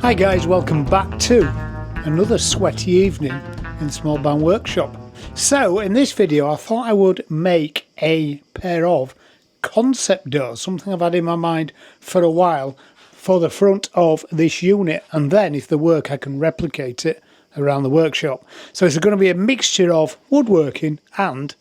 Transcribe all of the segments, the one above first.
Hi guys, welcome back to another sweaty evening in the Small Band Workshop. So in this video I thought I would make a pair of concept doors, something I've had in my mind for a while, for the front of this unit, and then if they work I can replicate it around the workshop. So it's going to be a mixture of woodworking and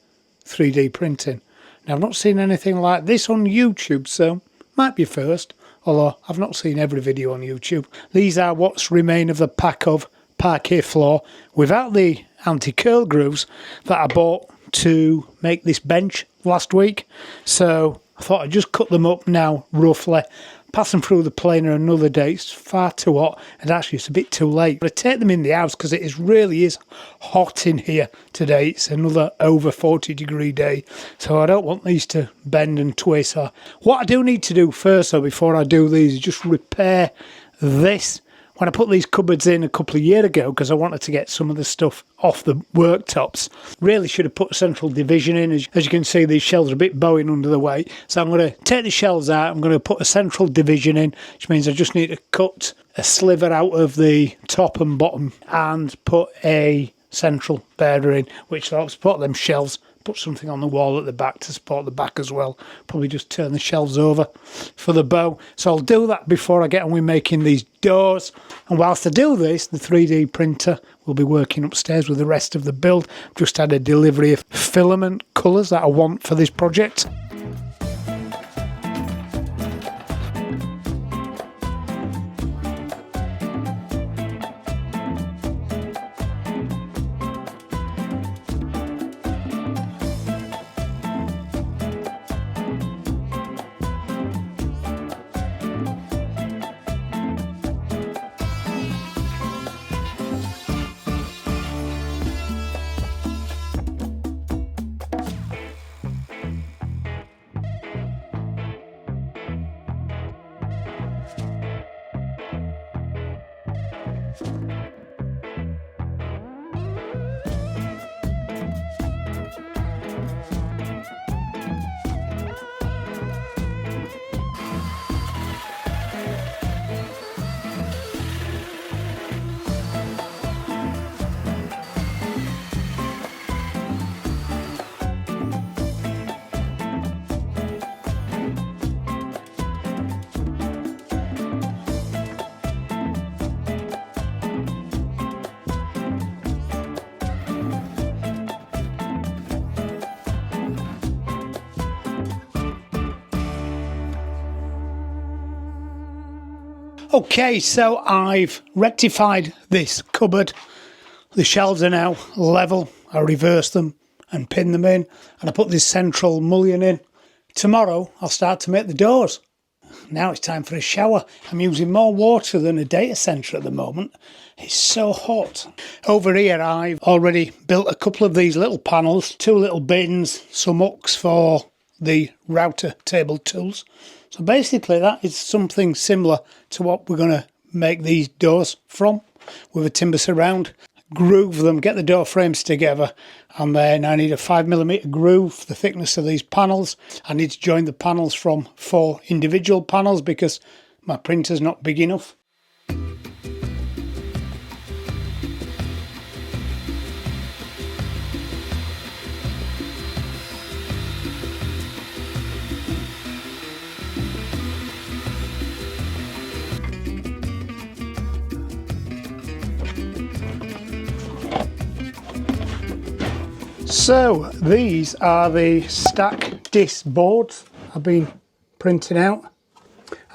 3D printing. Now I've not seen anything like this on YouTube, so might be first. Although I've not seen every video on YouTube. These are what's remain of the pack of parquet floor without the anti-curl grooves that I bought to make this bench last week. So I thought I'd just cut them up now roughly, pass them through the planer another day. It's far too hot and actually it's a bit too late. But I take them in the house because it really is hot in here today. It's another over 40-degree day. So I don't want these to bend and twist. So what I do need to do first though before I do these is just repair this. When I put these cupboards in a couple of years ago, because I wanted to get some of the stuff off the worktops, really should have put a central division in. As you can see, these shelves are a bit bowing under the weight. So I'm going to take the shelves out, I'm going to put a central division in, which means I just need to cut a sliver out of the top and bottom and put a central bearer in, which helps put them shelves. Put something on the wall at the back to support the back as well. Probably just turn the shelves over for the bow. So I'll do that before I get on with making these doors. And whilst I do this, the 3D printer will be working upstairs with the rest of the build. I've just had a delivery of filament colours that I want for this project. Okay, so I've rectified this cupboard. The shelves are now level. I reversed them and pinned them in, and I put this central mullion in. Tomorrow I'll start to make the doors. Now it's time for a shower. I'm using more water than a data centre at the moment. It's so hot. Over here I've already built a couple of these little panels, 2 little bins, some hooks for the router table tools. So basically that is something similar to what we're going to make these doors from, with a timber surround. Groove them, get the door frames together, and then I need a 5mm groove for the thickness of these panels. I need to join the panels from 4 individual panels because my printer's not big enough. So these are the Stadis boards I've been printing out.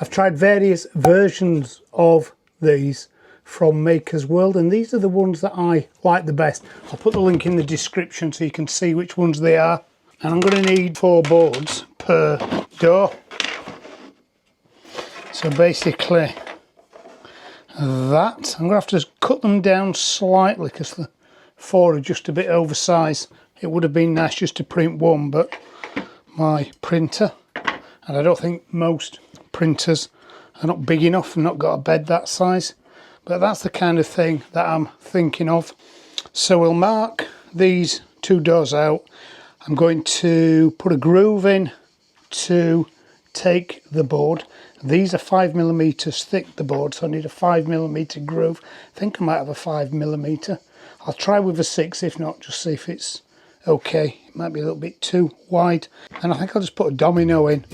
I've tried various versions of these from Makerworld, and these are the ones that I like the best. I'll put the link in the description so you can see which ones they are. And I'm going to need 4 boards per door. So basically that, I'm going to have to cut them down slightly because the 4 are just a bit oversized. It would have been nice just to print 1, but my printer, and I don't think most printers are not big enough and not got a bed that size, but that's the kind of thing that I'm thinking of. So we'll mark these 2 doors out. I'm going to put a groove in to take the board. These are 5mm thick, the board, so I need a 5mm groove. I think I might have a 5mm. I'll try with a 6, if not, just see if it's okay. It might be a little bit too wide. And I think I'll just put a domino in.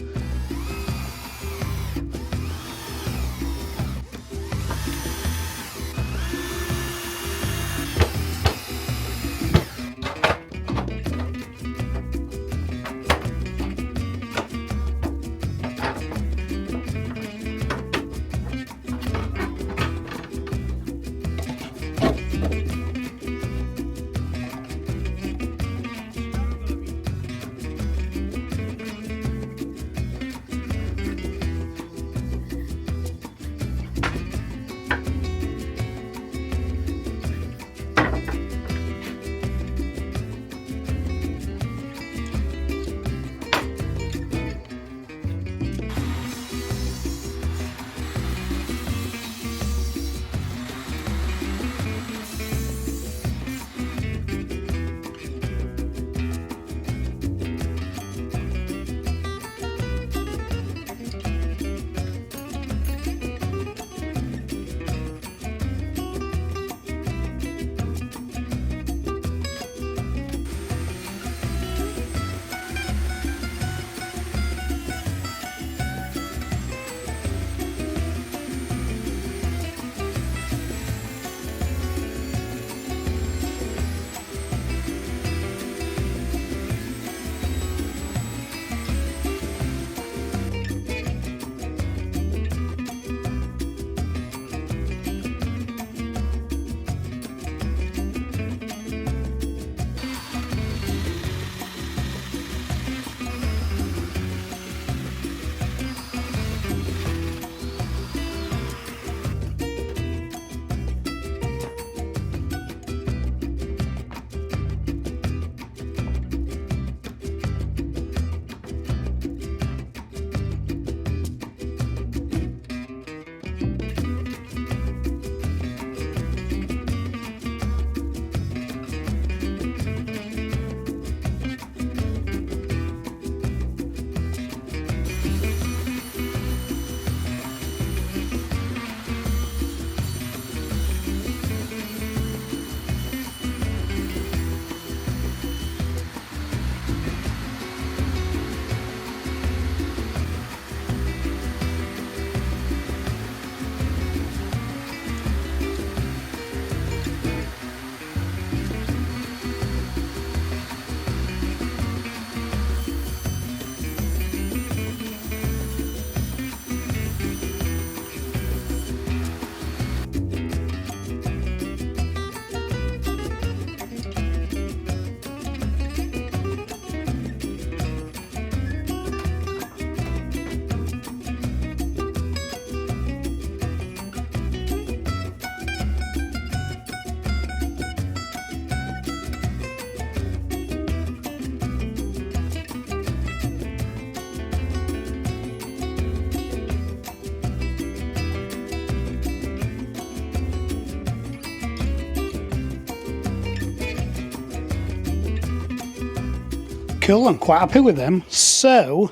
Cool, I'm quite happy with them. So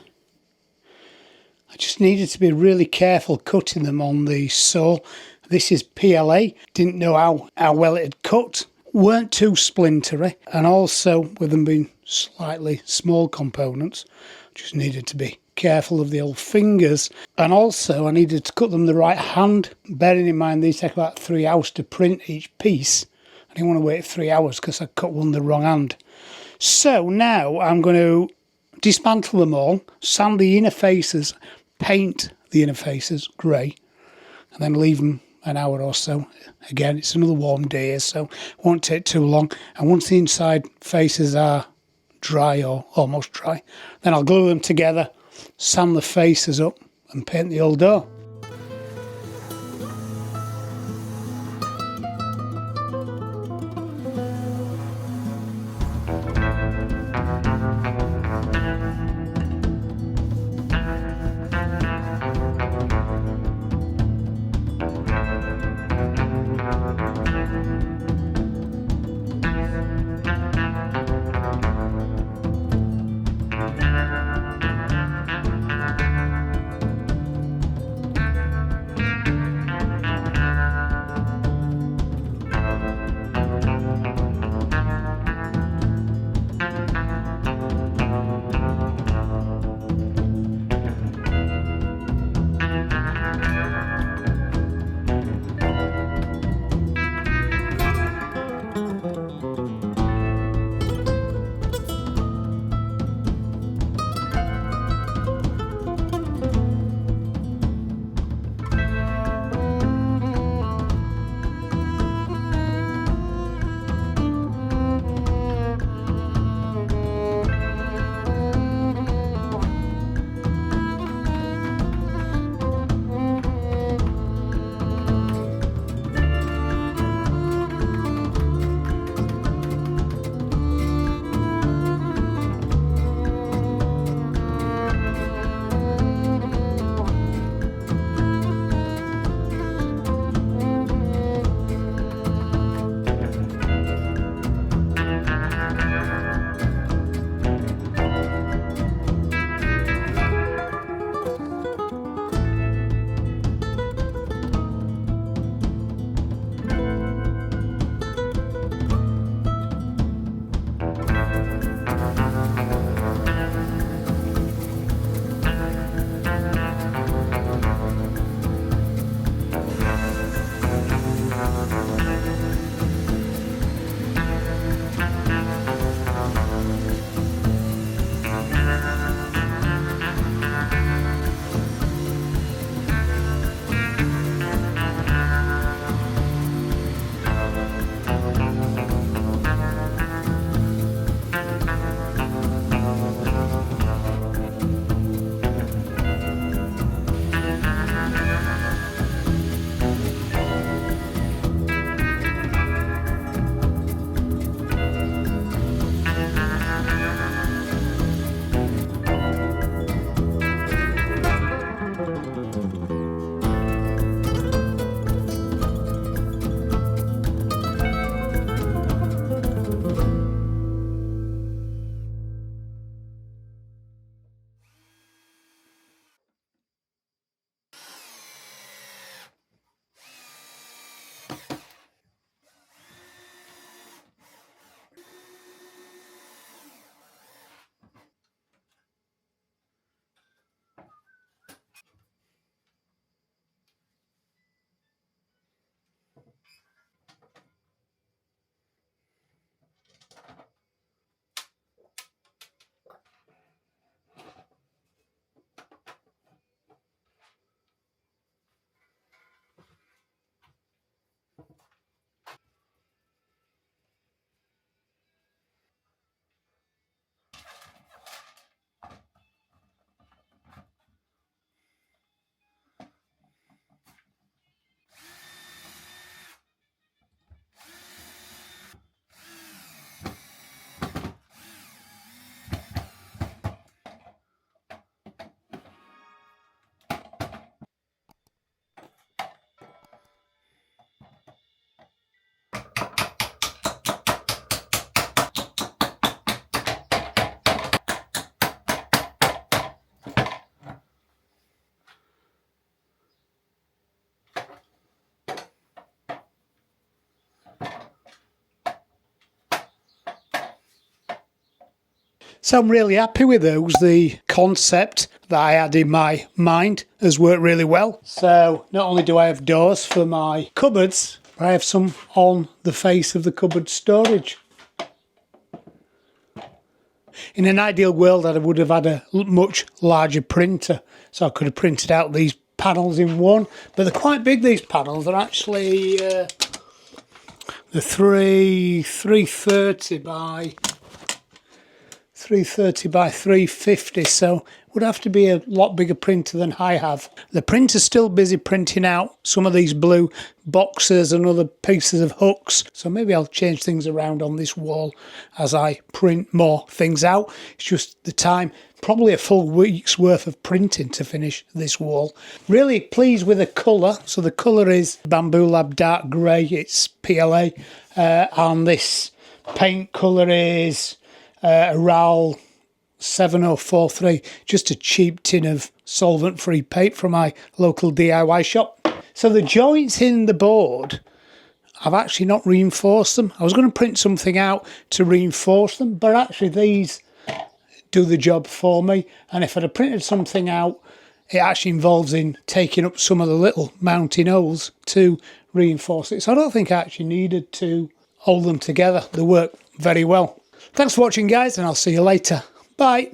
I just needed to be really careful cutting them on the saw. This is PLA, didn't know how well it had cut, weren't too splintery, and also with them being slightly small components, just needed to be careful of the old fingers. And also I needed to cut them the right hand, bearing in mind these take about 3 hours to print each piece. I didn't want to wait 3 hours because I cut one the wrong hand. So now I'm going to dismantle them all, sand the inner faces, paint the inner faces grey, and then leave them an hour or so. Again, it's another warm day here, so it won't take too long. And once the inside faces are dry or almost dry, then I'll glue them together, sand the faces up and paint the old door. So I'm really happy with those. The concept that I had in my mind has worked really well. So not only do I have doors for my cupboards, but I have some on the face of the cupboard storage. In an ideal world, I would have had a much larger printer, so I could have printed out these panels in one, but they're quite big, these panels. They're actually the 330 by 350, so would have to be a lot bigger printer than I have. The printer's still busy printing out some of these blue boxes and other pieces of hooks, so maybe I'll change things around on this wall as I print more things out. It's just the time, probably a full week's worth of printing to finish this wall. Really pleased with the colour. So the colour is Bambulab dark grey, it's PLA, and this paint colour is RAL 7043, just a cheap tin of solvent-free paint from my local DIY shop. So the joints in the board, I've actually not reinforced them. I was going to print something out to reinforce them, but actually these do the job for me. And if I'd have printed something out, it actually involves in taking up some of the little mounting holes to reinforce it. So I don't think I actually needed to hold them together. They work very well. Thanks for watching, guys, and I'll see you later. Bye.